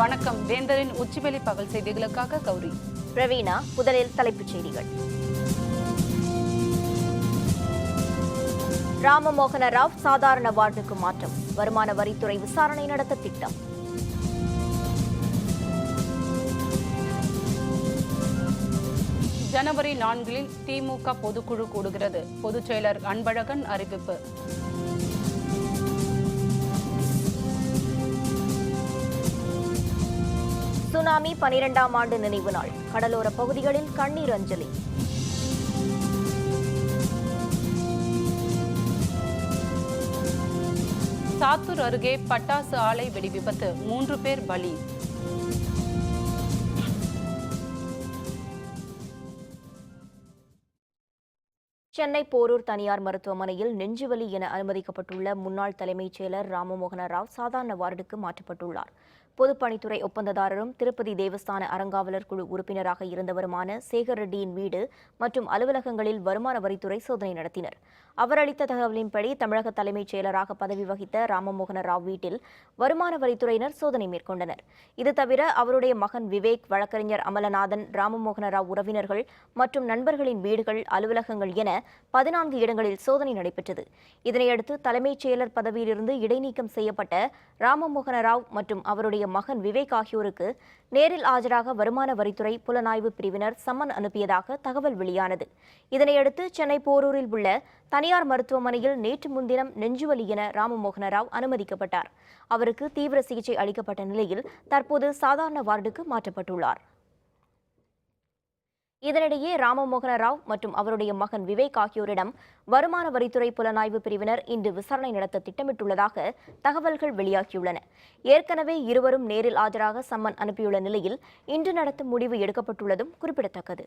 வணக்கம். வேந்தரின் உச்சிவெளி பகல் செய்திகளுக்காக கௌரி. பிரவீனா. முதலில் தலைப்புச் செய்திகள். ராமமோகன ராவ் சாதாரண வார்டுக்கு மாற்றம். வருமான வரித்துறை விசாரணை நடத்த திட்டம். ஜனவரி 4 திமுக பொதுக்குழு கூடுகிறது. பொதுச் செயலர் அன்பழகன் அறிவிப்பு. சுனாமி 12ஆம் ஆண்டு நினைவு நாள். கடலோர பகுதிகளில் கண்ணீர் அஞ்சலி. சாத்தூர் அருகே பட்டாசு ஆலை வெடி விபத்து. 3 பேர் பலி. சென்னை போரூர் தனியார் மருத்துவமனையில் நெஞ்சுவலி என அனுமதிக்கப்பட்டுள்ள முன்னாள் தலைமைச் செயலர் ராமமோகன ராவ் சாதாரண வார்டுக்கு மாற்றப்பட்டுள்ளார். பொதுப்பணித்துறை ஒப்பந்ததாரரும் திருப்பதி தேவஸ்தான அறங்காவலர் குழு உறுப்பினராக இருந்தவருமான சேகர் ரெட்டியின் வீடு மற்றும் அலுவலகங்களில் வருமான வரித்துறை சோதனை நடத்தினர். அவர் அளித்த தகவலின்படி தமிழக தலைமைச் செயலராக பதவி வகித்த ராமமோகன ராவ் வீட்டில் வருமான வரித்துறையினர் சோதனை மேற்கொண்டனர். இது தவிர அவருடைய மகன் விவேக், வழக்கறிஞர் அமலநாதன், ராமமோகன ராவ் உறவினர்கள் மற்றும் நண்பர்களின் வீடுகள், அலுவலகங்கள் என 14 இடங்களில் சோதனை நடைபெற்றது. இதனையடுத்து தலைமைச் செயலர் பதவியிலிருந்து இடைநீக்கம் செய்யப்பட்ட ராமமோகன ராவ் மற்றும் அவருடைய மகன் விவேக் ஆகியோருக்கு நேரில் ஆஜராக வருமான வரித்துறை புலனாய்வு பிரிவினர் சம்மன் அனுப்பியதாக தகவல் வெளியானது. இதனையடுத்து சென்னை போரூரில் உள்ள தனியார் மருத்துவமனையில் நேற்று முன்தினம் நெஞ்சுவலி என ராமமோகன ராவ் அனுமதிக்கப்பட்டார். அவருக்கு தீவிர சிகிச்சை அளிக்கப்பட்ட நிலையில் தற்போது சாதாரண வார்டுக்கு மாற்றப்பட்டுள்ளார். இதனிடையே ராமமோகன ராவ் மற்றும் அவருடைய மகன் விவேக் ஆகியோரிடம் வருமான வரித்துறை புலனாய்வு பிரிவினர் இன்று விசாரணை நடத்த திட்டமிட்டுள்ளதாக தகவல்கள் வெளியாகியுள்ளன. ஏற்கனவே இருவரும் நேரில் ஆஜராக சம்மன் அனுப்பியுள்ள நிலையில் இன்று நடத்தும் முடிவு எடுக்கப்பட்டுள்ளதும் குறிப்பிடத்தக்கது.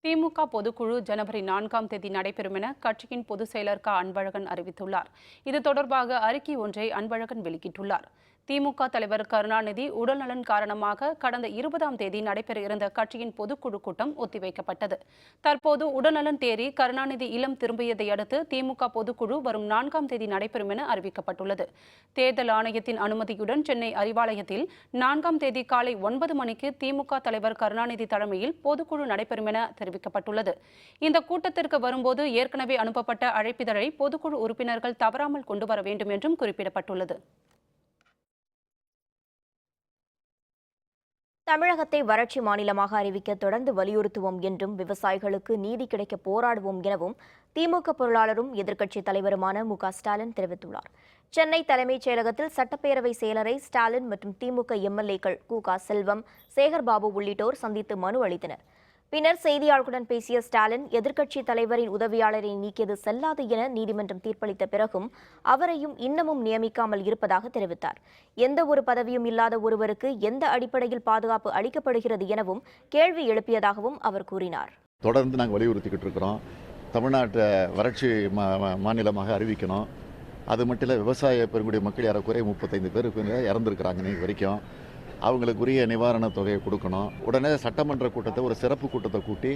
திமுக பொதுக்குழு ஜனவரி 4 நடைபெறும் என கட்சியின் பொதுச் செயலர் அன்பழகன் அறிவித்துள்ளார். இது தொடர்பாக அறிக்கை ஒன்றை அன்பழகன் வெளியிட்டுள்ளார். திமுக தலைவர் கருணாநிதி உடல்நலன் காரணமாக கடந்த 20 நடைபெற இருந்த கட்சியின் பொதுக்குழு கூட்டம் ஒத்திவைக்கப்பட்டது. தற்போது உடல்நலன் தேறி கருணாநிதி இல்லம் திரும்பியதை அடுத்து திமுக பொதுக்குழு வரும் 4 நடைபெறும் என அறிவிக்கப்பட்டுள்ளது. தேர்தல் ஆணையத்தின் அனுமதியுடன் சென்னை அறிவாலயத்தில் 4 காலை 9 மணிக்கு திமுக தலைவர் கருணாநிதி தலைமையில் பொதுக்குழு நடைபெறும் என தெரிவிக்கப்பட்டுள்ளது. இந்த கூட்டத்திற்கு வரும்போது ஏற்கனவே அனுப்பப்பட்ட அழைப்பிதழை பொதுக்குழு உறுப்பினர்கள் தவறாமல் கொண்டு வர வேண்டும் என்றும் குறிப்பிடப்பட்டுள்ளது. தமிழகத்தை வறட்சி மாநிலமாக அறிவிக்க தொடர்ந்து வலியுறுத்துவோம் என்றும் விவசாயிகளுக்கு நீதி கிடைக்க போராடுவோம் எனவும் திமுக பொருளாளரும் எதிர்க்கட்சித் தலைவருமான மு.க. ஸ்டாலின் தெரிவித்துள்ளார். சென்னை தலைமைச் செயலகத்தில் சட்டப்பேரவை செயலரை ஸ்டாலின் மற்றும் திமுக எம்எல்ஏக்கள் கு.க. செல்வம், சேகர்பாபு உள்ளிட்டோர் சந்தித்து மனு அளித்தனர். பின்னர் செய்தியாளர்களுடன் பேசிய ஸ்டாலின், எதிர்க்கட்சித் தலைவரின் உதவியாளரை நீக்கியது செல்லாது என நீதிமன்றம் தீர்ப்பளித்த பிறகும் அவரையும் இன்னமும் நியமிக்காமல் இருப்பதாக தெரிவித்தார். எந்த ஒரு பதவியும் இல்லாத ஒருவருக்கு எந்த அடிப்படையில் பாதுகாப்பு அளிக்கப்படுகிறது எனவும் கேள்வி எழுப்பியதாகவும் அவர் கூறினார். தொடர்ந்து நாங்கள் வலியுறுத்திக்கிட்டு இருக்கிறோம். தமிழ்நாட்டை வறட்சி மாநிலமாக அறிவிக்கணும். அது மட்டும் இல்லை, விவசாய பெருங்குடி மக்கள் ஏறக்குறைய 35 பேருக்கு இறந்துருக்கிறாங்க இன்னைக்கு வரைக்கும். அவங்களுக்குரிய நிவாரணத் தொகையை கொடுக்கணும். உடனே சட்டமன்ற கூட்டத்தை, ஒரு சிறப்பு கூட்டத்தை கூட்டி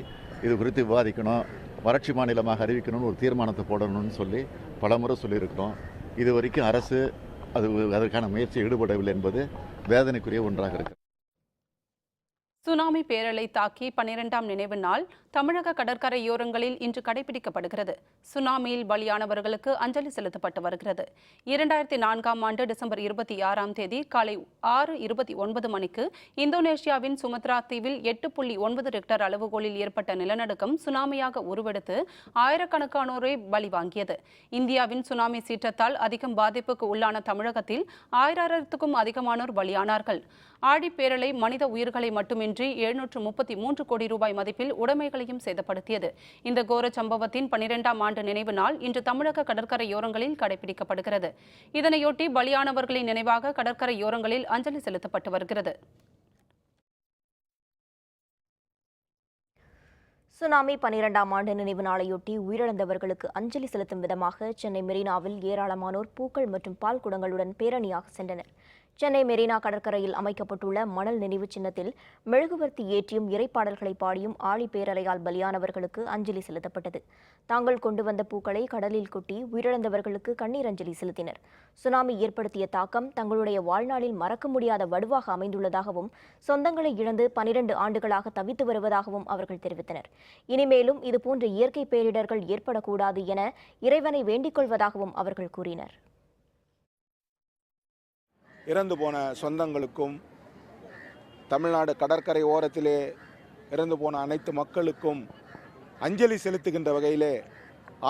இது குறித்து விவாதிக்கணும். வறட்சி மாநிலமாக அறிவிக்கணும்னு ஒரு தீர்மானத்தை போடணும்னு சொல்லி பலமுறை சொல்லியிருக்கிறோம். இது வரைக்கும் அரசு அதற்கான முயற்சி ஈடுபடவில்லை என்பது வேதனைக்குரிய ஒன்றாக இருக்கு. சுனாமி பேரலை தாக்கி 12ஆம் நினைவு நாள் தமிழக கடற்கரையோரங்களில் இன்று கடைபிடிக்கப்படுகிறது. சுனாமியில் பலியானவர்களுக்கு அஞ்சலி செலுத்தப்பட்டு வருகிறது. 2004ஆம் ஆண்டு டிசம்பர் 26 காலை 6:29 மணிக்கு இந்தோனேஷியாவின் சுமத்ரா தீவில் 8.9 ரெக்டர் அளவுகோலில் ஏற்பட்ட நிலநடுக்கம் சுனாமியாக உருவெடுத்து ஆயிரக்கணக்கானோரை பலி வாங்கியது. இந்தியாவின் சுனாமி சீற்றத்தால் அதிகம் பாதிப்புக்கு உள்ளான தமிழகத்தில் 1000க்கும் அதிகமானோர் பலியானார்கள். ஆழிப்பேரலை மனித உயிர்களை மட்டுமின்றி 733 கோடி ரூபாய் மதிப்பில் உடைமைகளையும் சேதப்படுத்தியது. இந்த கோர சம்பவத்தின் 12ஆம் ஆண்டு நினைவு நாள் இன்று தமிழக கடற்கரையோரங்களில் கடைபிடிக்கப்படுகிறது. இதனையொட்டி பலியானவர்களின் நினைவாக கடற்கரையோரங்களில் அஞ்சலி செலுத்தப்பட்டு வருகிறது. சுனாமி 12ஆம் ஆண்டு நினைவு நாளையொட்டி உயிரிழந்தவர்களுக்கு அஞ்சலி செலுத்தும் விதமாக சென்னை மெரினாவில் ஏராளமானோர் பூக்கள் மற்றும் பால் குடங்களுடன் பேரணியாக சென்றனர். சென்னை மெரினா கடற்கரையில் அமைக்கப்பட்டுள்ள மணல் நினைவு சின்னத்தில் மெழுகுவர்த்தி ஏற்றியும் இறைப்பாடல்களை பாடியும் ஆழி பேரலையால் பலியானவர்களுக்கு அஞ்சலி செலுத்தப்பட்டது. தாங்கள் கொண்டு வந்த பூக்களை கடலில் கொட்டி உயிரிழந்தவர்களுக்கு கண்ணீர் அஞ்சலி செலுத்தினர். சுனாமி ஏற்படுத்திய தாக்கம் தங்களுடைய வாழ்நாளில் மறக்க முடியாத வடுவாக அமைந்துள்ளதாகவும் சொந்தங்களை இழந்து 12 ஆண்டுகளாக தவித்து வருவதாகவும் அவர்கள் தெரிவித்தனர். இனிமேலும் இதுபோன்ற இயற்கை பேரிடர்கள் ஏற்படக்கூடாது என இறைவனை வேண்டிக் கொள்வதாகவும் அவர்கள் கூறினர். இறந்து போன சொந்தங்களுக்கும் தமிழ்நாடு கடற்கரை ஓரத்திலே இறந்து போன அனைத்து மக்களுக்கும் அஞ்சலி செலுத்துகின்ற வகையிலே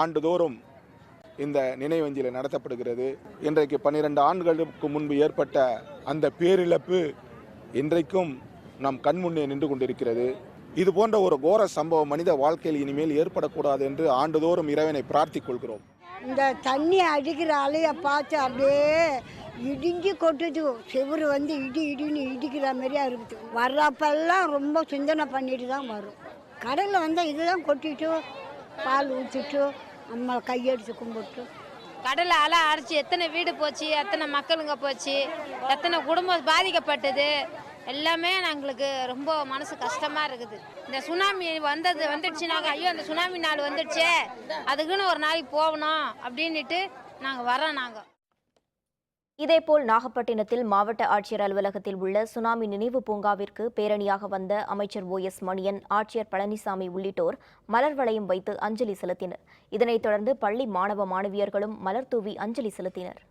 ஆண்டுதோறும் இந்த நினைவஞ்சலி நடத்தப்படுகிறது. இன்றைக்கு 12 ஆண்டுகளுக்கு முன்பு ஏற்பட்ட அந்த பேரிழப்பு இன்றைக்கும் நம் கண்முன்னே நின்று கொண்டிருக்கிறது. இது போன்ற ஒரு கோர சம்பவம் மனித வாழ்க்கையில் இனிமேல் ஏற்படக்கூடாது என்று ஆண்டுதோறும் இறைவனை பிரார்த்திக் கொள்கிறோம். இந்த தண்ணி அடிக்கிற அலையை பார்த்து அப்படியே இடிஞ்சு கொட்டுது. செவுரு வந்து இடின்னு இடிக்கிற மாதிரியா இருக்குது. வர்றப்பெல்லாம் ரொம்ப சிந்தனை பண்ணிட்டு தான் வரும். கடலில் வந்தால் இதுதான் கொட்டிட்டு பால் ஊற்றிட்டு நம்ம கையெடுத்து கும்பிட்டு கடலை அலை அடிச்சு எத்தனை வீடு போச்சு, எத்தனை மக்களுங்க போச்சு, எத்தனை குடும்பம் பாதிக்கப்பட்டது, எல்லாமே எங்களுக்கு ரொம்ப மனசு கஷ்டமாக இருக்குது. இந்த சுனாமி வந்துடுச்சுனாங்க, ஐயோ அந்த சுனாமி நாள் வந்துடுச்சே, அதுக்குன்னு ஒரு நாளைக்கு போகணும் அப்படின்ட்டு நாங்கள் வரோம். இதேபோல் நாகப்பட்டினத்தில் மாவட்ட ஆட்சியர் அலுவலகத்தில் உள்ள சுனாமி நினைவு பூங்காவிற்கு பேரணியாக வந்த அமைச்சர் OS மணியன், ஆட்சியர் பழனிசாமி உள்ளிட்டோர் மலர் வளையம் வைத்து அஞ்சலி செலுத்தினர். இதனைத் தொடர்ந்து பள்ளி மாணவ மாணவியர்களும் மலர் தூவி அஞ்சலி செலுத்தினர்.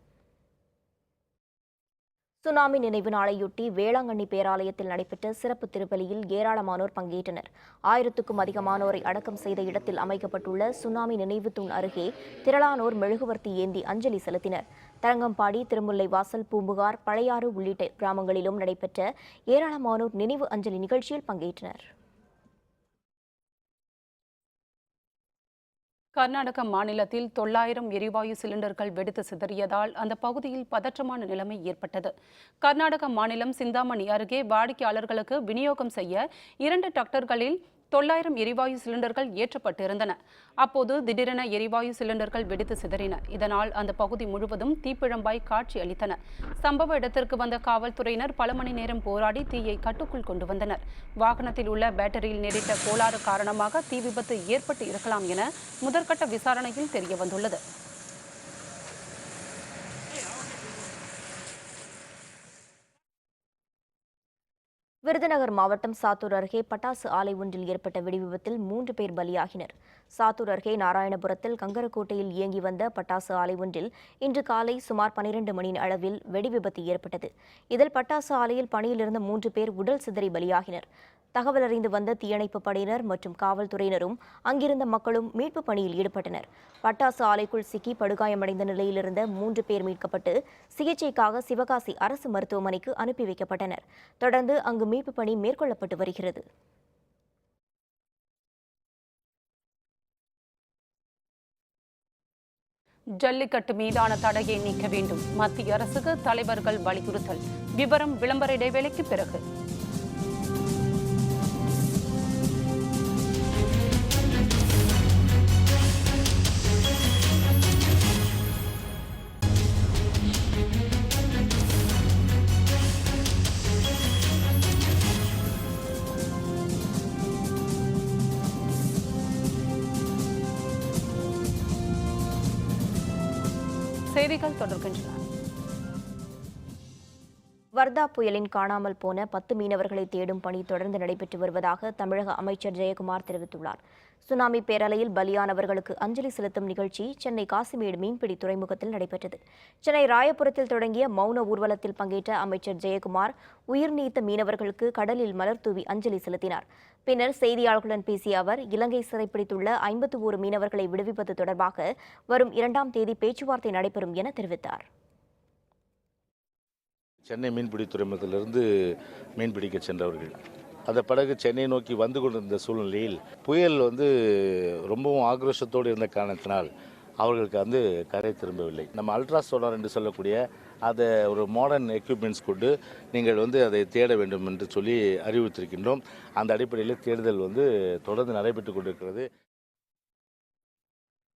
சுனாமி நினைவு நாளையொட்டி வேளாங்கண்ணி பேராலயத்தில் நடைபெற்ற சிறப்பு திருப்பலியில் ஏராளமானோர் பங்கேற்றனர். 1000க்கும் அதிகமானோரை அடக்கம் செய்த இடத்தில் அமைக்கப்பட்டுள்ள சுனாமி நினைவு தூண் அருகே திரளானோர் மெழுகுவர்த்தி ஏந்தி அஞ்சலி செலுத்தினர். தரங்கம்பாடி, திருமுல்லைவாசல், பூம்புகார், பழையாறு உள்ளிட்ட கிராமங்களிலும் நடைபெற்ற ஏராளமானோர் நினைவு அஞ்சலி நிகழ்ச்சியில் பங்கேற்றனர். கர்நாடக மாநிலத்தில் 900 எரிவாயு சிலிண்டர்கள் வெடித்து சிதறியதால் அந்த பகுதியில் பதற்றமான நிலைமை ஏற்பட்டது. கர்நாடக மாநிலம் சிந்தாமணி அருகே வாடிக்கையாளர்களுக்கு விநியோகம் செய்ய 2 டிராக்டர்களில் 900 எரிவாயு சிலிண்டர்கள் ஏற்றப்பட்டிருந்தன. அப்போது திடீரென எரிவாயு சிலிண்டர்கள் வெடித்து சிதறின. இதனால் அந்த பகுதி முழுவதும் தீப்பிழம்பாய் காட்சி அளித்தன. சம்பவ இடத்திற்கு வந்த காவல்துறையினர் பல மணி நேரம் போராடி தீயை கட்டுக்குள் கொண்டு வந்தனர். வாகனத்தில் உள்ள பேட்டரியில் நேரிட்ட கோளாறு காரணமாக தீ விபத்து ஏற்பட்டு இருக்கலாம் என முதற்கட்ட விசாரணையில் தெரியவந்துள்ளது. விருதுநகர் மாவட்டம் சாத்தூர் அருகே பட்டாசு ஆலை ஒன்றில் ஏற்பட்ட வெடிவிபத்தில் 3 பேர் பலியாகினர். சாத்தூர் அருகே நாராயணபுரத்தில் கங்கரக்கோட்டையில் இயங்கி வந்த பட்டாசு ஆலை ஒன்றில் இன்று காலை சுமார் 12 மணி அளவில் வெடிவிபத்து ஏற்பட்டது. இதில் பட்டாசு ஆலையில் பணியில் இருந்த 3 பேர் உடல் சிதறி பலியாகினர். தகவல் அறிந்து வந்த தீயணைப்பு படையினர் மற்றும் காவல்துறையினரும் அங்கிருந்த மக்களும் மீட்பு பணியில் ஈடுபட்டனர். பட்டாசு ஆலைக்குள் சிக்கி படுகாயமடைந்த நிலையில் இருந்த 3 பேர் மீட்கப்பட்டு சிகிச்சைக்காக சிவகாசி அரசு மருத்துவமனைக்கு அனுப்பி வைக்கப்பட்டனர். தொடர்ந்து அங்கு மீட்பு பணி மேற்கொள்ளப்பட்டு வருகிறது. ஜல்லிக்கட்டு மீதான தடையை நீக்க வேண்டும். மத்திய அரசுக்கு தலைவர்கள் வலியுறுத்தல். விவரம் விளம்பர இடைவேளைக்கு பிறகு. செய்திகள் தொடர்கின்றன. வர்தா புயலின் காணாமல் போன 10 மீனவர்களை தேடும் பணி தொடர்ந்து நடைபெற்று வருவதாக தமிழக அமைச்சர் ஜெயக்குமார் தெரிவித்துள்ளார். சுனாமி பேரலையில் பலியானவர்களுக்கு அஞ்சலி செலுத்தும் நிகழ்ச்சி சென்னை காசிமேடு மீன்பிடி துறைமுகத்தில் நடைபெற்றது. சென்னை ராயபுரத்தில் தொடங்கிய மௌன ஊர்வலத்தில் பங்கேற்ற அமைச்சர் ஜெயக்குமார் உயிர் நீத்த மீனவர்களுக்கு கடலில் மலர் தூவி அஞ்சலி செலுத்தினார். பின்னர் செய்தியாளர்களுடன் பேசிய அவர், இலங்கை சிறைப்பிடித்துள்ள 51 மீனவர்களை விடுவிப்பது தொடர்பாக வரும் 2ஆம் தேதி பேச்சுவார்த்தை நடைபெறும் என தெரிவித்தார். சென்னை மீன்பிடி துறைமுகத்திலிருந்து மீன்பிடிக்க சென்றவர்கள் அந்த படகு சென்னை நோக்கி வந்து கொண்டிருந்த சூழ்நிலையில் புயல் ரொம்பவும் ஆக்ரோஷத்தோடு இருந்த காரணத்தினால் அவர்களுக்கு கரை திரும்பவில்லை. நம்ம அல்ட்ரா சோனார் என்று சொல்லக்கூடிய அதை ஒரு மாடர்ன் எக்யூப்மெண்ட்ஸ் கொண்டு நீங்கள் அதை தேட வேண்டும் என்று சொல்லி அறிவித்திருக்கின்றோம். அந்த அடிப்படையில் தேடுதல் தொடர்ந்து நடைபெற்று கொண்டிருக்கிறது.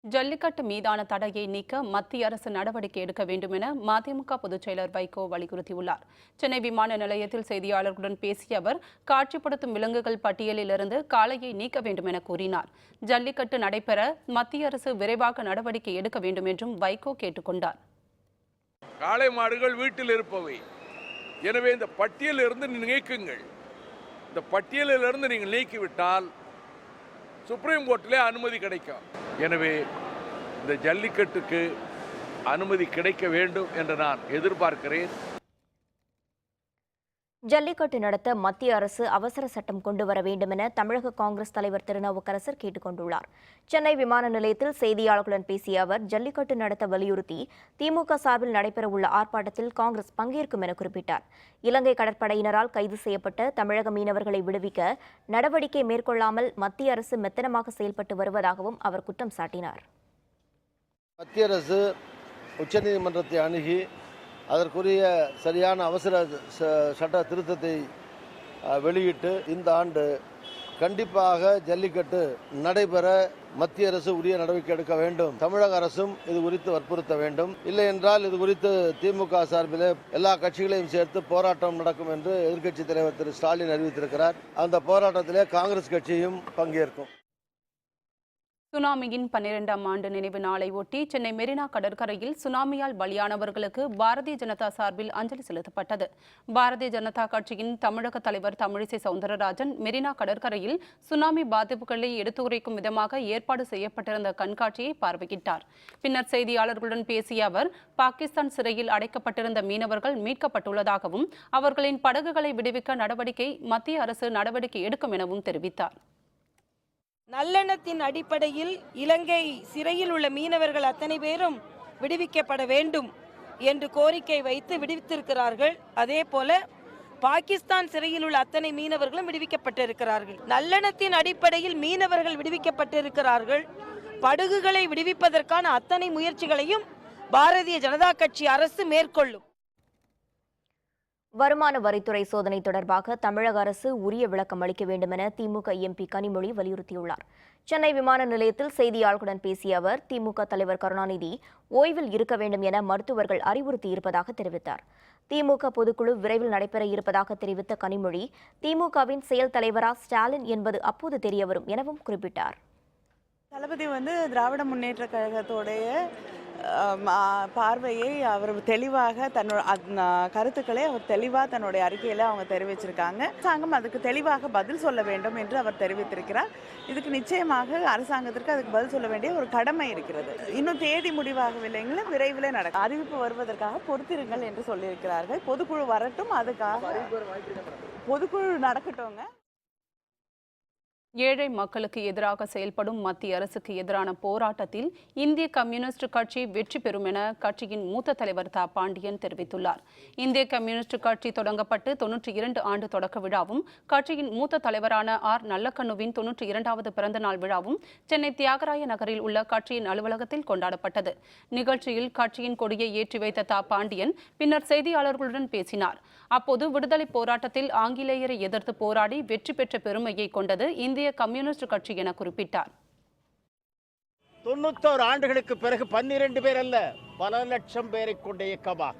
ஜல்லிக்கட்டு மீதான தடையை நீக்க மத்திய அரசு நடவடிக்கை எடுக்க வேண்டும் என மதிமுக பொதுச் செயலர் வைகோ வலியுறுத்தியுள்ளார். சென்னை விமான நிலையத்தில் செய்தியாளர்களுடன் பேசிய அவர், காட்சிப்படுத்தும் விலங்குகள் பட்டியலிலிருந்து காளையை நீக்க வேண்டும் என கூறினார். ஜல்லிக்கட்டு நடைபெற மத்திய அரசு விரைவாக நடவடிக்கை எடுக்க வேண்டும் என்றும் வைகோ கேட்டுக்கொண்டார். காளை மாடுகள் வீட்டில் இருப்பவை, எனவே இந்த பட்டியலிருந்து நீக்குங்கள். இந்த பட்டியலிலிருந்து நீங்கள் நீக்கிவிட்டால் சுப்ரீம் கோர்ட்டிலே அனுமதி கிடைக்கும். எனவே இந்த ஜல்லிக்கட்டுக்கு அனுமதி கிடைக்க வேண்டும் என்று நான் எதிர்பார்க்கிறேன். ஜல்லிக்கட்டு நடத்த மத்திய அரசு அவசர சட்டம் கொண்டு வர வேண்டும் என தமிழக காங்கிரஸ் தலைவர் திருநாவுக்கரசர் கேட்டுக் கொண்டுள்ளார். சென்னை விமான நிலையத்தில் செய்தியாளர்களுடன் பேசிய அவர், ஜல்லிக்கட்டு நடத்த வலியுறுத்தி திமுக சார்பில் நடைபெறவுள்ள ஆர்ப்பாட்டத்தில் காங்கிரஸ் பங்கேற்கும் என குறிப்பிட்டார். இலங்கை கடற்படையினரால் கைது செய்யப்பட்ட தமிழக மீனவர்களை விடுவிக்க நடவடிக்கை மேற்கொள்ளாமல் மத்திய அரசு மெத்தனமாக செயல்பட்டு வருவதாகவும் அவர் குற்றம் சாட்டினார். மத்திய அரசு உச்சநீதிமன்றத்தை அணுகி அதற்குரிய சரியான அவசர சட்ட திருத்தத்தை வெளியிட்டு இந்த ஆண்டு கண்டிப்பாக ஜல்லிக்கட்டு நடைபெற மத்திய அரசு உரிய நடவடிக்கை எடுக்க வேண்டும். தமிழக அரசும் இது குறித்து வற்புறுத்த வேண்டும். இல்லை என்றால் இது குறித்து திமுக சார்பில் எல்லா கட்சிகளையும் சேர்த்து போராட்டம் நடக்கும் என்று எதிர்க்கட்சித் தலைவர் திரு ஸ்டாலின் அறிவித்திருக்கிறார். அந்த போராட்டத்திலே காங்கிரஸ் கட்சியும் பங்கேற்கும். சுனாமியின் 12ஆம் ஆண்டு நினைவு நாளை ஒட்டி சென்னை மெரினா கடற்கரையில் சுனாமியால் பலியானவர்களுக்கு பாரதிய ஜனதா சார்பில் அஞ்சலி செலுத்தப்பட்டது. பாரதிய ஜனதா கட்சியின் தமிழக தலைவர் தமிழிசை சவுந்தரராஜன் மெரினா கடற்கரையில் சுனாமி பாதிப்புகளை எடுத்துரைக்கும் விதமாக ஏற்பாடு செய்யப்பட்டிருந்த கண்காட்சியை பார்வையிட்டார். பின்னர் செய்தியாளர்களுடன் பேசிய அவர், பாகிஸ்தான் சிறையில் அடைக்கப்பட்டிருந்த மீனவர்கள் மீட்கப்பட்டுள்ளதாகவும் அவர்களின் படகுகளை விடுவிக்க மத்திய அரசு நடவடிக்கை எடுக்கும் எனவும் தெரிவித்தார். நல்லெண்ணத்தின் அடிப்படையில் இலங்கை சிறையில் உள்ள மீனவர்கள் அத்தனை பேரும் விடுவிக்கப்பட வேண்டும் என்று கோரிக்கை வைத்து விடுவித்திருக்கிறார்கள். அதே போல பாகிஸ்தான் சிறையில் உள்ள அத்தனை மீனவர்களும் விடுவிக்கப்பட்டிருக்கிறார்கள். நல்லெண்ணத்தின் அடிப்படையில் மீனவர்கள் விடுவிக்கப்பட்டிருக்கிறார்கள். படகுகளை விடுவிப்பதற்கான அத்தனை முயற்சிகளையும் பாரதிய ஜனதா கட்சி அரசு மேற்கொள்ளும். வருமான வரித்துறை சோதனை தொடர்பாக தமிழக அரசு உரிய விளக்கம் அளிக்க வேண்டும் என திமுக எம்பி கனிமொழி வலியுறுத்தியுள்ளார். சென்னை விமான நிலையத்தில் செய்தியாளர்களுடன் பேசிய அவர், திமுக தலைவர் கருணாநிதி ஓய்வில் இருக்க வேண்டும் என மருத்துவர்கள் அறிவுறுத்தியிருப்பதாக தெரிவித்தார். திமுக பொதுக்குழு விரைவில் நடைபெற இருப்பதாக தெரிவித்த கனிமொழி, திமுகவின் செயல் தலைவரா ஸ்டாலின் என்பது அப்போது தெரியவரும் எனவும் குறிப்பிட்டார். தளபதி திராவிட முன்னேற்ற கழகத்தோடைய பார்வையை அவர் தெளிவாக தன்னோட கருத்துக்களை அவர் தெளிவாக தன்னுடைய அறிக்கையில் அவங்க தெரிவிச்சிருக்காங்க. அரசாங்கம் அதுக்கு தெளிவாக பதில் சொல்ல வேண்டும் என்று அவர் தெரிவித்திருக்கிறார். இதுக்கு நிச்சயமாக அரசாங்கத்திற்கு அதுக்கு பதில் சொல்ல வேண்டிய ஒரு கடமை இருக்கிறது. இன்னும் தேதி முடிவாகவில்லைங்களா, விரைவில் நடக்கும். அறிவிப்பு வருவதற்காக பொறுத்திருங்கள் என்று சொல்லியிருக்கிறார்கள். பொதுக்குழு வரட்டும், அதுக்காக பொதுக்குழு நடக்கட்டும்ங்க. ஏழை மக்களுக்கு எதிராக செயல்படும் மத்திய அரசுக்கு எதிரான போராட்டத்தில் இந்திய கம்யூனிஸ்ட் கட்சி வெற்றி பெறும் என கட்சியின் மூத்த தலைவர் தா பாண்டியன் தெரிவித்துள்ளார். இந்திய கம்யூனிஸ்ட் கட்சி தொடங்கப்பட்டு 92 ஆண்டு தொடக்க விழாவும் கட்சியின் மூத்த தலைவரான ஆர் நல்லக்கண்ணுவின் 92வது பிறந்த நாள் விழாவும் சென்னை தியாகராய நகரில் உள்ள கட்சியின் அலுவலகத்தில் கொண்டாடப்பட்டது. நிகழ்ச்சியில் கட்சியின் கொடியை ஏற்றி வைத்த தா பாண்டியன் பின்னர் செய்தியாளர்களுடன் பேசினார். அப்போது விடுதலை போராட்டத்தில் ஆங்கிலேயரை எதிர்த்து போராடி வெற்றி பெற்ற பெருமையை கொண்டது இந்திய கம்யூனிஸ்ட் கட்சி என குறிப்பிட்டார். 91 ஆண்டுகளுக்கு பிறகு 12 பேர் அல்ல, பல லட்சம் பேரை கொண்ட இயக்கமாக,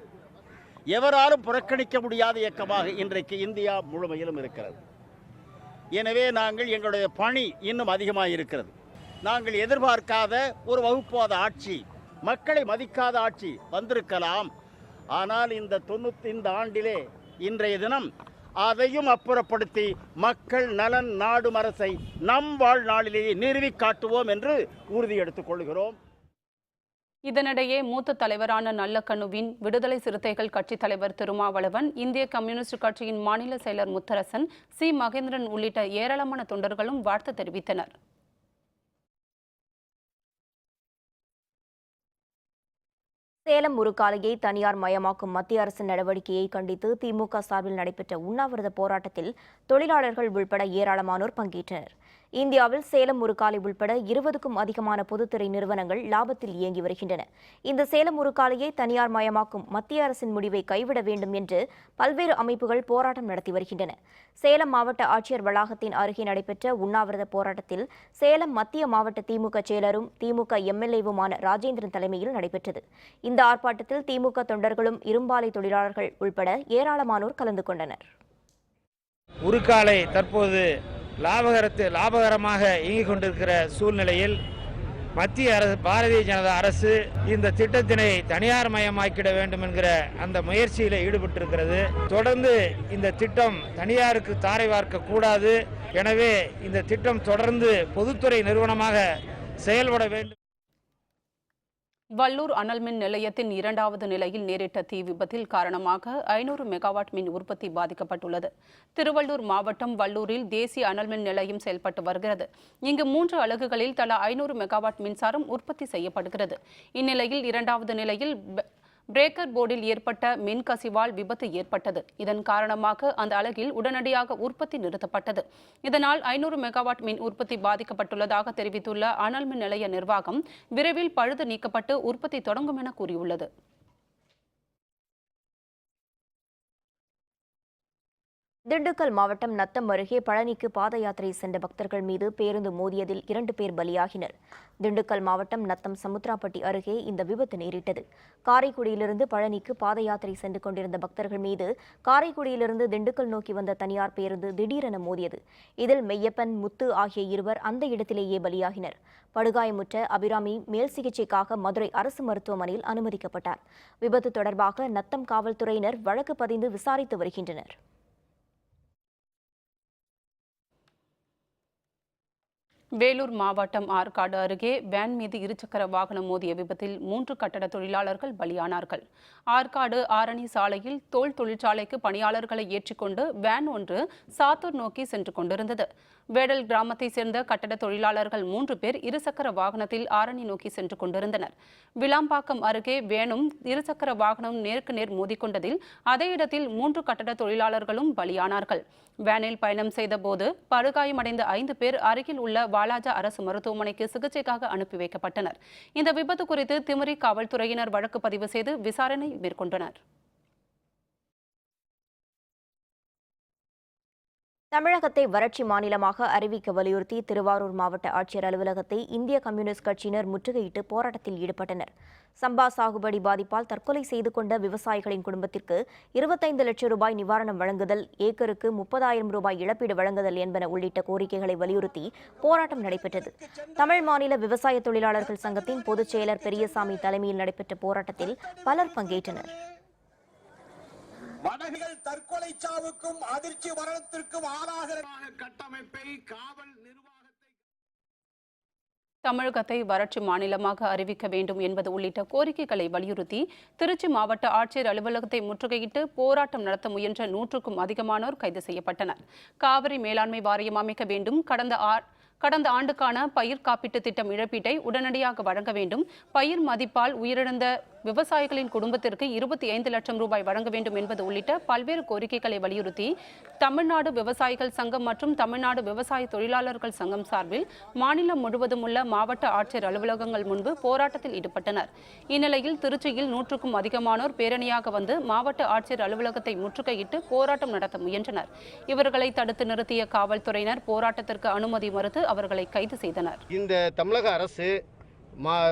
எவராலும் புறக்கணிக்க முடியாத இயக்கமாக இன்றைக்கு இந்தியா முழுமையிலும் இருக்கிறது. எனவே எங்களுடைய பணி இன்னும் அதிகமாக இருக்கிறது. நாங்கள் எதிர்பார்க்காத ஒரு வகுப்புவாத ஆட்சி, மக்களை மதிக்காத ஆட்சி வந்திருக்கலாம். ஆனால் இந்த ஆண்டிலே இன்றைய தினம் அதையும் அப்புறப்படுத்தி மக்கள் நலன் நாடும் அரசை நம் வாழ்நாளிலேயே நிறுவி காட்டுவோம் என்று உறுதி எடுத்துக் கொள்கிறோம். இதனிடையே மூத்த தலைவரான நல்லக்கண்ணுவின் விடுதலை சிறுத்தைகள் கட்சித் தலைவர் திருமாவளவன், இந்திய கம்யூனிஸ்ட் கட்சியின் மாநில செயலர் முத்தரசன், சி மகேந்திரன் உள்ளிட்ட ஏராளமான தொண்டர்களும் வாழ்த்து தெரிவித்தனர். சேலம் உருக்காலையை தனியார் மயமாக்கும் மத்திய அரசின் நடவடிக்கையை கண்டித்து திமுக சார்பில் நடைபெற்ற உண்ணாவிரத போராட்டத்தில் தொழிலாளர்கள் உள்பட ஏராளமானோர் பங்கேற்றனர். இந்தியாவில் சேலம் உருக்காலை உட்பட 20க்கும் அதிகமான பொதுத்துறை நிறுவனங்கள் லாபத்தில் இயங்கி வருகின்றன. இந்த சேலம் உருக்காலையை தனியார் மயமாக்கும் மத்திய அரசின் முடிவை கைவிட வேண்டும் என்று பல்வேறு அமைப்புகள் போராட்டம் நடத்தி வருகின்றன. சேலம் மாவட்ட ஆட்சியர் வளாகத்தின் அருகே நடைபெற்ற உண்ணாவிரத போராட்டத்தில் சேலம் மத்திய மாவட்ட திமுக செயலரும் திமுக எம்எல்ஏவுமான ராஜேந்திரன் தலைமையில் நடைபெற்றது. இந்த ஆர்ப்பாட்டத்தில் திமுக தொண்டர்களும் இரும்பாலை தொழிலாளர்கள் உள்பட ஏராளமானோர் கலந்து கொண்டனர். உருக்காலை தற்போது லாபகரமாக இயங்கிக் கொண்டிருக்கிற சூழ்நிலையில் மத்திய அரசு, பாரதிய ஜனதா அரசு இந்த திட்டத்தினை தனியார் மயமாக்கிட வேண்டும் என்கிற அந்த முயற்சியில் ஈடுபட்டிருக்கிறது. தொடர்ந்து இந்த திட்டம் தனியாருக்கு தாரை வார்க்க கூடாது. எனவே இந்த திட்டம் தொடர்ந்து பொதுத்துறை நிறுவனமாக செயல்பட வேண்டும். வல்லூர் அனல் மின் நிலையத்தின் 2வது நிலையில் நேரிட்ட தீ விபத்தில் காரணமாக 500 மெகாவாட் மின் உற்பத்தி பாதிக்கப்பட்டுள்ளது. திருவள்ளூர் மாவட்டம் வல்லூரில் தேசிய அனல் மின் நிலையம் செயல்பட்டு வருகிறது. இங்கு 3 அலகுகளில் தலா 500 மெகாவாட் மின்சாரம் உற்பத்தி செய்யப்படுகிறது. இந்நிலையில் 2வது நிலையில் பிரேக்கர் போர்டில் ஏற்பட்ட மின் கசிவால் விபத்து ஏற்பட்டது. இதன் காரணமாக அந்த அலகில் உடனடியாக உற்பத்தி நிறுத்தப்பட்டது. இதனால் 500 மெகாவாட் மின் உற்பத்தி பாதிக்கப்பட்டுள்ளதாக தெரிவித்துள்ள அனல் மின் நிலைய நிர்வாகம் விரைவில் பழுது நீக்கப்பட்டு உற்பத்தி தொடங்கும் என கூறியுள்ளது. திண்டுக்கல் மாவட்டம் நத்தம் அருகே பழனிக்கு பாத யாத்திரை சென்ற பக்தர்கள் மீது பேருந்து மோதியதில் 2 பேர் பலியாகினர். திண்டுக்கல் மாவட்டம் நத்தம் சமுத்திராப்பட்டி அருகே இந்த விபத்து நேரிட்டது. காரைக்குடியிலிருந்து பழனிக்கு பாத யாத்திரை சென்று கொண்டிருந்த பக்தர்கள் மீது காரைக்குடியிலிருந்து திண்டுக்கல் நோக்கி வந்த தனியார் பேருந்து திடீரென மோதியது. இதில் மெய்யப்பன், முத்து ஆகிய இருவர் அந்த இடத்திலேயே பலியாகினர். படுகாயமுற்ற அபிராமி மேல் சிகிச்சைக்காக மதுரை அரசு மருத்துவமனையில் அனுமதிக்கப்பட்டார். விபத்து தொடர்பாக நத்தம் காவல்துறையினர் வழக்கு பதிந்து விசாரித்து வருகின்றனர். வேலூர் மாவட்டம் ஆற்காடு அருகே வேன் மீது இருசக்கர வாகனம் மோதிய விபத்தில் 3 கட்டட தொழிலாளர்கள் பலியானார்கள். ஆற்காடு ஆரணி சாலையில் தோல் தொழிற்சாலைக்கு பணியாளர்களை ஏற்றிக்கொண்டு வேன் ஒன்று சாத்தூர் நோக்கி சென்று கொண்டிருந்தது. வேடல் கிராமத்தை சேர்ந்த கட்டட தொழிலாளர்கள் 3 பேர் இருசக்கர வாகனத்தில் ஆரணி நோக்கி சென்று கொண்டிருந்தனர். விளாம்பாக்கம் அருகே வேனும் இருசக்கர வாகனம் நேருக்கு நேர் மோதிக்கொண்டதில் அதே இடத்தில் 3 கட்டட தொழிலாளர்களும் பலியானார்கள். வேனில் பயணம் செய்த போது படுகாயமடைந்த 5 பேர் அருகில் உள்ள வாலாஜா அரசு மருத்துவமனைக்கு சிகிச்சைக்காக அனுப்பி வைக்கப்பட்டனர். இந்த விபத்து குறித்து திமிரி காவல்துறையினர் வழக்கு பதிவு செய்து விசாரணை மேற்கொண்டனர். தமிழகத்தை வறட்சி மாநிலமாக அறிவிக்க வலியுறுத்தி திருவாரூர் மாவட்ட ஆட்சியர் அலுவலகத்தை இந்திய கம்யூனிஸ்ட் கட்சியினர் முற்றுகையிட்டு போராட்டத்தில் ஈடுபட்டனர். சம்பா சாகுபடி பாதிப்பால் தற்கொலை செய்து கொண்ட விவசாயிகளின் குடும்பத்திற்கு 25 லட்சம் ரூபாய் நிவாரணம் வழங்குதல், ஏக்கருக்கு 30,000 ரூபாய் இழப்பீடு வழங்குதல் என்பன உள்ளிட்ட கோரிக்கைகளை வலியுறுத்தி போராட்டம் நடைபெற்றது. தமிழ் மாநில விவசாய தொழிலாளர்கள் சங்கத்தின் பொதுச் செயலர் பெரியசாமி தலைமையில் நடைபெற்ற போராட்டத்தில் பலர் பங்கேற்றனர். வடகிகள் தற்கொலை சாவுக்கும் அதிர்ச்சி மரணத்திற்கும் ஆளாகிற கட்டமைப்பை காவல் நிர்வாகத்தை தமிழகத்தை வறட்சி மாநிலமாக அறிவிக்க வேண்டும் என்பது உள்ளிட்ட கோரிக்கைகளை வலியுறுத்தி திருச்சி மாவட்ட ஆட்சியர் அலுவலகத்தை முற்றுகையிட்டு போராட்டம் நடத்த முயன்ற 100க்கும் அதிகமானோர் கைது செய்யப்பட்டனர். காவிரி மேலாண்மை வாரியம் அமைக்க வேண்டும், கடந்த ஆண்டுக்கான பயிர் காப்பீட்டு திட்டம் இழப்பீட்டை உடனடியாக வழங்க வேண்டும், பயிர் மதிப்பால் உயிரிழந்த விவசாயிகளின் குடும்பத்திற்கு 25 லட்சம் ரூபாய் வழங்க வேண்டும் என்பது உள்ளிட்ட பல்வேறு கோரிக்கைகளை வலியுறுத்தி தமிழ்நாடு விவசாயிகள் சங்கம் மற்றும் தமிழ்நாடு விவசாய தொழிலாளர்கள் சங்கம் சார்பில் மாநிலம் முழுவதும் உள்ள மாவட்ட ஆட்சியர் அலுவலகங்கள் முன்பு போராட்டத்தில் ஈடுபட்டனர். இந்நிலையில் திருச்சியில் 100க்கும் அதிகமானோர் பேரணியாக வந்து மாவட்ட ஆட்சியர் அலுவலகத்தை முற்றுகையிட்டு போராட்டம் நடத்த முயன்றனர். இவர்களை தடுத்து நிறுத்திய காவல்துறையினர் போராட்டத்திற்கு அனுமதி மறுத்து அவர்களை கைது செய்தனர். இந்த தமிழக அரசு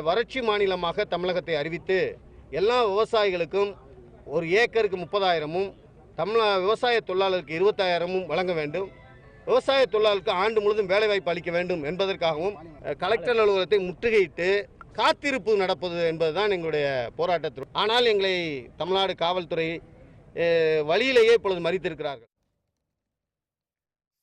வறட்சி மாநிலமாக தமிழகத்தை அறிவித்து எல்லா விவசாயிகளுக்கும் ஒரு ஏக்கருக்கு 30,000ம், விவசாய தொழிலாளருக்கு 25,000ம் வழங்க வேண்டும், விவசாய தொழிலாளருக்கு ஆண்டு முழுவதும் வேலைவாய்ப்பு அளிக்க வேண்டும் என்பதற்காகவும் கலெக்டர் அலுவலகத்தை முற்றுகையிட்டு காத்திருப்பு நடப்பது என்பதுதான் எங்களுடைய போராட்டத்தில். ஆனால் எங்களை தமிழ்நாடு காவல்துறை வழியிலேயே இப்பொழுது மறித்திருக்கிறார்கள்.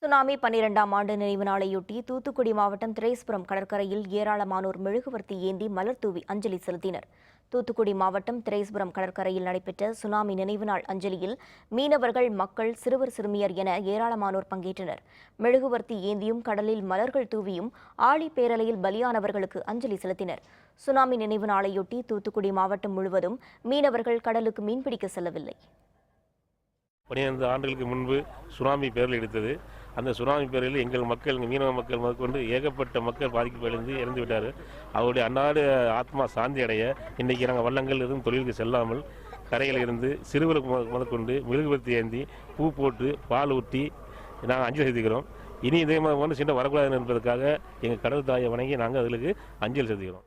சுனாமி 12ஆம் ஆண்டு நினைவு நாளையொட்டி தூத்துக்குடி மாவட்டம் திரேஸ்புரம் கடற்கரையில் ஏராளமானோர் மெழுகுவர்த்தி ஏந்தி மலர் தூவி அஞ்சலி செலுத்தினர். தூத்துக்குடி மாவட்டம் திரேஸ்புரம் கடற்கரையில் நடைபெற்ற சுனாமி நினைவு நாள் அஞ்சலியில் மீனவர்கள், மக்கள், சிறுவர் சிறுமியர் என ஏராளமானோர் பங்கேற்றனர். மெழுகுவர்த்தி ஏந்தியும் கடலில் மலர்கள் தூவியும் ஆழி பேரலையில் பலியானவர்களுக்கு அஞ்சலி செலுத்தினர். சுனாமி நினைவு நாளையொட்டி தூத்துக்குடி மாவட்டம் முழுவதும் மீனவர்கள் கடலுக்கு மீன்பிடிக்க செல்லவில்லை. 12 ஆண்டுகளுக்கு முன்பு சுனாமி பேரில் எடுத்தது. அந்த சுனாமி பேரில் எங்கள் மக்கள், மீனவ மக்கள் முதற்கொண்டு ஏகப்பட்ட மக்கள் பாதிக்கப்படைந்து இறந்து விட்டார். அவருடைய அன்னாடு ஆத்மா சாந்தி அடைய இன்றைக்கி நாங்கள் வள்ளங்கள் எதுவும் தொழிலுக்கு செல்லாமல் கரையில் இருந்து சிறுவர்களுக்கு முதற்கொண்டு மெழுகுபத்தி ஏந்தி பூ போட்டு பால் ஊட்டி நாங்கள் அஞ்சலி செலுத்துகிறோம். இனி இதே மாதிரி சீண்டை வரக்கூடாது என்பதற்காக எங்கள் கடல் தாயை வணங்கி நாங்கள் அதுக்கு அஞ்சலி செலுத்துகிறோம்.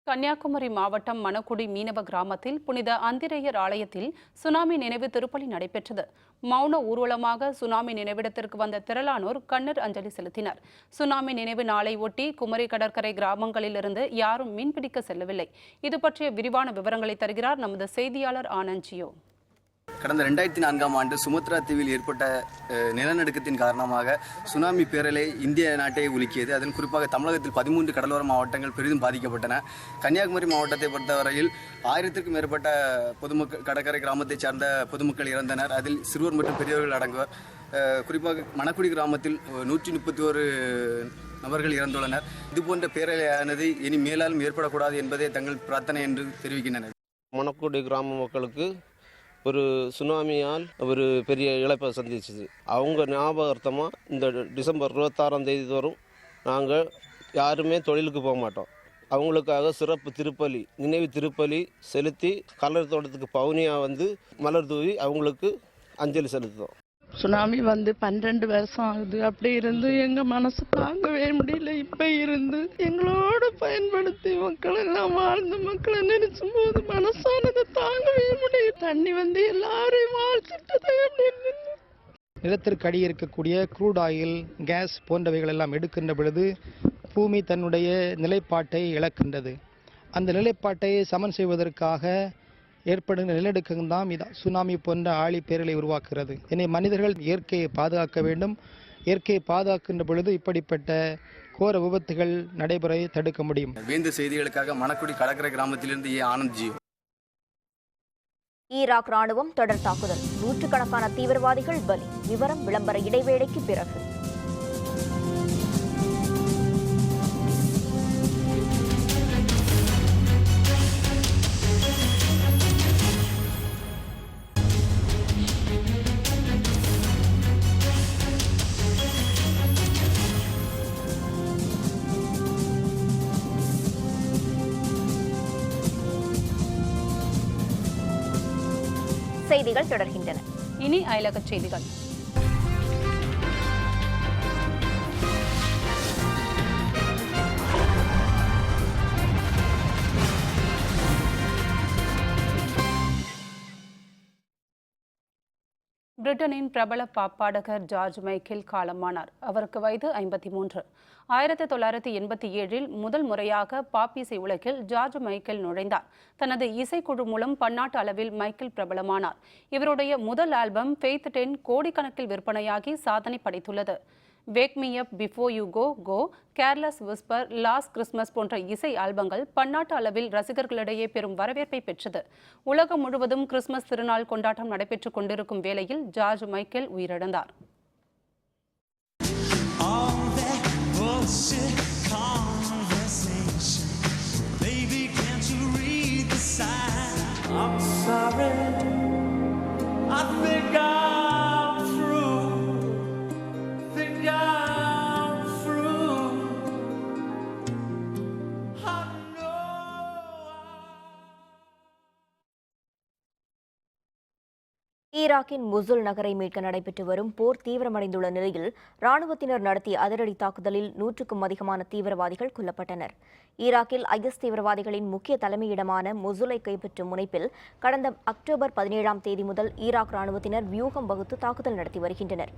கன்னியாகுமரி மாவட்டம் மணக்குடி மீனவ கிராமத்தில் புனித அந்திரேயர் ஆலயத்தில் சுனாமி நினைவு திருப்பலி நடைபெற்றது. மௌன ஊர்வலமாக சுனாமி நினைவிடத்திற்கு வந்த திரளானோர் கண்ணீர் அஞ்சலி செலுத்தினர். சுனாமி நினைவு நாளை ஒட்டி குமரி கடற்கரை கிராமங்களிலிருந்து யாரும் மீன்பிடிக்க செல்லவில்லை. இது பற்றிய விரிவான விவரங்களை தருகிறார் நமது செய்தியாளர் ஆனந்த் ஜியோ. கடந்த 2004ஆம் ஆண்டு சுமத்ரா தீவில் ஏற்பட்ட நிலநடுக்கத்தின் காரணமாக சுனாமி பேரலை இந்திய நாட்டை உலுக்கியது. அதில் குறிப்பாக தமிழகத்தில் 13 கடலோர மாவட்டங்கள் பெரிதும் பாதிக்கப்பட்டன. கன்னியாகுமரி மாவட்டத்தை பொறுத்தவரையில் 1000க்கும் மேற்பட்ட பொதுமக்கள் கடற்கரை கிராமத்தைச் சார்ந்த பொதுமக்கள் இறந்தனர். அதில் சிறுவர் மற்றும் பெரியவர்கள் அடங்குவர். குறிப்பாக மணக்குடி கிராமத்தில் 131 நபர்கள் இறந்துள்ளனர். இதுபோன்ற பேரலையானது இனி மேலாலும் ஏற்படக்கூடாது என்பதே தங்கள் பிரார்த்தனை என்று தெரிவிக்கின்றனர். மணக்குடி கிராம மக்களுக்கு ஒரு சுனாமியால் ஒரு பெரிய இழப்பை சந்திச்சிது. அவங்க ஞாபகார்த்தமாக இந்த டிசம்பர் 26ஆம் தேதி தோறும் நாங்கள் யாருமே தொழிலுக்கு போக மாட்டோம். அவங்களுக்காக சிறப்பு திருப்பலி, நினைவு திருப்பலி செலுத்தி கலர் தோட்டத்துக்கு பவுனியாக வந்து மலர் தூவி அவங்களுக்கு அஞ்சலி செலுத்துவோம். சுனாமி வந்து 12 வருஷம் ஆகுது. அப்படி இருந்து எங்கள் மனசு தாங்கவே முடியல. இப்போ இருந்து எங்களோட பயன்படுத்தி மக்கள் எல்லாம் வாழ்ந்த மக்களை நினைச்சும் போது மனசானதை தாங்கவே முடியும். தண்ணி வந்து எல்லாரையும் வாழ்த்துட்டது. அப்படின்னு நிலத்திற்கு அடி இருக்கக்கூடிய க்ரூட் ஆயில், கேஸ் போன்றவைகள் எல்லாம் எடுக்கின்ற பொழுது பூமி தன்னுடைய நிலைப்பாட்டை இழக்கின்றது. அந்த நிலைப்பாட்டை சமன் செய்வதற்காக ஏற்படுகின்ற நிலநடுக்கம் தான் சுனாமி போன்ற ஆழி பேரலை உருவாக்குகிறது. எனவே மனிதர்கள் இயற்கையை பாதுகாக்க வேண்டும். இயற்கையை பாதுகாக்கின்ற பொழுது இப்படிப்பட்ட கோர விபத்துகள் நடைபெற தடுக்க முடியும். வேந்த செய்திகளுக்காக மணக்குடி கடற்கரை கிராமத்திலிருந்து ஆனந்த் ஜியோ. ஈராக் ராணுவம் தொடர் தாக்குதல், நூற்றுக்கணக்கான தீவிரவாதிகள் பலி. விவரம் விளம்பர இடைவேளைக்கு பிறகு. செய்திகள் தொடர்கின்றன. இனி அயலக செய்திகள். பிரிட்டனின் பிரபல பாப்பாடகர் ஜார்ஜ் மைக்கேல் காலமானார். அவருக்கு வயது 53. 1987இல் முதல் முறையாக பாப் இசை உலகில் ஜார்ஜ் மைக்கேல் நுழைந்தார். தனது இசைக்குழு மூலம் பன்னாட்டு அளவில் மைக்கேல் பிரபலமானார். இவருடைய முதல் ஆல்பம் ஃபெய்த் 10 கோடிக்கணக்கில் விற்பனையாகி சாதனை படைத்துள்ளது. Wake me up before you go go, careless whisper, last Christmas போன்ற இசை ஆல்பங்கள் பன்னாட்டு அளவில் ரசிகர்களிடையே பெரும் வரவேற்பை பெற்றது. உலகம் முழுவதும் கிறிஸ்துமஸ் திருநாள் கொண்டாட்டம் நடைபெற்றுக் கொண்டிருக்கும் வேளையில் ஜார்ஜ் மைக்கேல் உயிரிழந்தார். ஈராக்கின் முசுல் நகரை மீட்க நடைபெற்று வரும் போர் தீவிரமடைந்துள்ள நிலையில் ராணுவத்தினர் நடத்திய அதிரடி தாக்குதலில் 100க்கும் அதிகமான தீவிரவாதிகள் கொல்லப்பட்டனர். ஈராக்கில் IS தீவிரவாதிகளின் முக்கிய தலைமையிடமான முசுலை கைப்பற்றும் முனைப்பில் கடந்த அக்டோபர் 17ஆம் தேதி முதல் ஈராக் ராணுவத்தினர் வியூகம் வகுத்து தாக்குதல் நடத்தி வருகின்றனர்.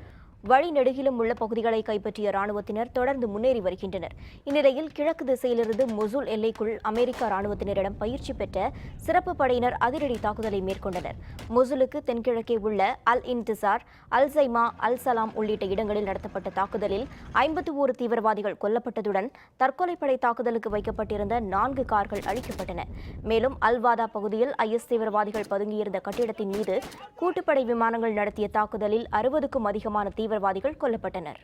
வழிநெடுகிலும் உள்ள பகுதிகளை கைப்பற்றிய ராணுவத்தினர் தொடர்ந்து முன்னேறி வருகின்றனர். இந்நிலையில் கிழக்கு திசையிலிருந்து முசுல் எல்லைக்குள் அமெரிக்க ராணுவத்தினரிடம் பயிற்சி பெற்ற சிறப்பு படையினர் அதிரடி தாக்குதலை மேற்கொண்டனர். முசுலுக்கு தென்கிழக்கே உள்ள அல் இன்திசார், அல் சைமா, அல் சலாம் உள்ளிட்ட இடங்களில் நடத்தப்பட்ட தாக்குதலில் 51 தீவிரவாதிகள் கொல்லப்பட்டதுடன் தற்கொலைப்படை தாக்குதலுக்கு வைக்கப்பட்டிருந்த 4 கார்கள் அழிக்கப்பட்டன. மேலும் அல்வாதா பகுதியில் IS தீவிரவாதிகள் பதுங்கியிருந்த கட்டிடத்தின் மீது கூட்டுப்படை விமானங்கள் நடத்திய தாக்குதலில் 60க்கும் அதிகமான தீவிரவாதிகள் கொல்லப்பட்டனர்.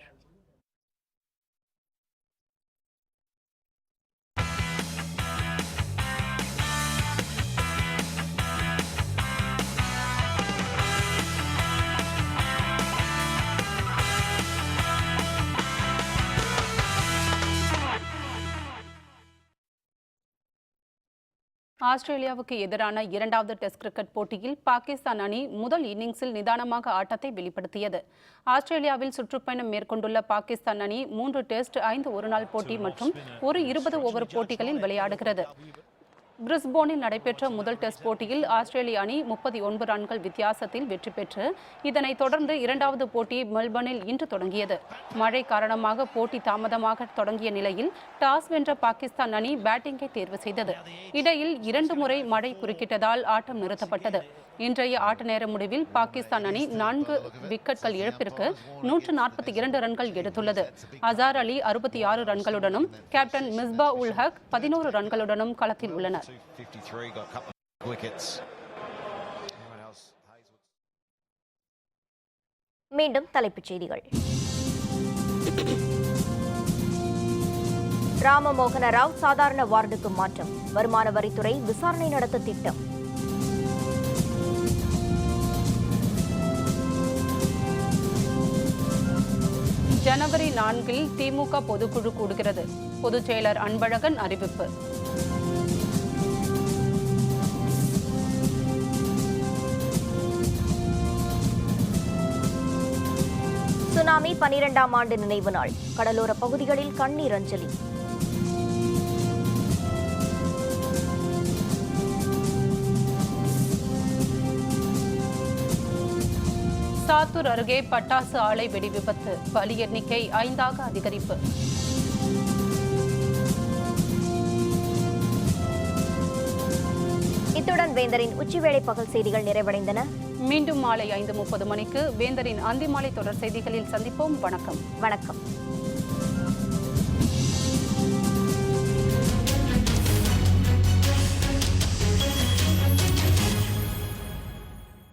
ஆஸ்திரேலியாவுக்கு எதிரான இரண்டாவது டெஸ்ட் கிரிக்கெட் போட்டியில் பாகிஸ்தான் அணி முதல் இன்னிங்ஸில் நிதானமாக ஆட்டத்தை வெளிப்படுத்தியது. ஆஸ்திரேலியாவில் சுற்றுப்பயணம் மேற்கொண்டுள்ள பாகிஸ்தான் அணி 3 டெஸ்ட், 5 ஒருநாள் போட்டி மற்றும் ஒரு 20 ஓவர் போட்டிகளில் விளையாடுகிறது. பிரிஸ்போனில் நடைபெற்ற முதல் டெஸ்ட் போட்டியில் ஆஸ்திரேலிய அணி 39 ரன்கள் வித்தியாசத்தில் வெற்றி பெற்று இதனைத் தொடர்ந்து இரண்டாவது போட்டி மெல்பர்னில் இன்று தொடங்கியது. மழை காரணமாக போட்டி தாமதமாக தொடங்கிய நிலையில் டாஸ் வென்ற பாகிஸ்தான் அணி பேட்டிங்கை தேர்வு செய்தது. இடையில் 2 முறை மழை குறுக்கிட்டதால் ஆட்டம் நிறுத்தப்பட்டது. இன்றைய ஆட்ட நேர முடிவில் பாகிஸ்தான் அணி 4 விக்கெட்கள் இழப்பிற்கு 142 ரன்கள் எடுத்துள்ளது. அசார் அலி 66 ரன்களுடனும் கேப்டன் மிஸ்பா உல் ஹக் 11 ரன்களுடனும் களத்தில் உள்ளனர். மீண்டும் தலைப்புச் செய்திகள். ராமமோகன ராவ் சாதாரண வார்டுக்கு மாற்றம், வருமான வரித்துறை விசாரணை நடத்த திட்டம். ஜனவரி 4 திமுக பொதுக்குழு கூடுகிறது. பொதுச் செயலர் அன்பழகன் அறிவிப்பு. சுனாமி 12ஆம் ஆண்டு நினைவு நாள், கடலோர பகுதிகளில் கண்ணீர் அஞ்சலி. சாத்தூர் அருகே பட்டாசு ஆலை வெடி விபத்து, பலி எண்ணிக்கை 5ஆக அதிகரிப்பு. இத்துடன் வேந்தரின் உச்சிவேளை பகல் செய்திகள் நிறைவடைந்தன. மீண்டும் மாலை 5:30 மணிக்கு வேந்தரின் அந்திமாலை தொடர் செய்திகளில் சந்திப்போம். வணக்கம்.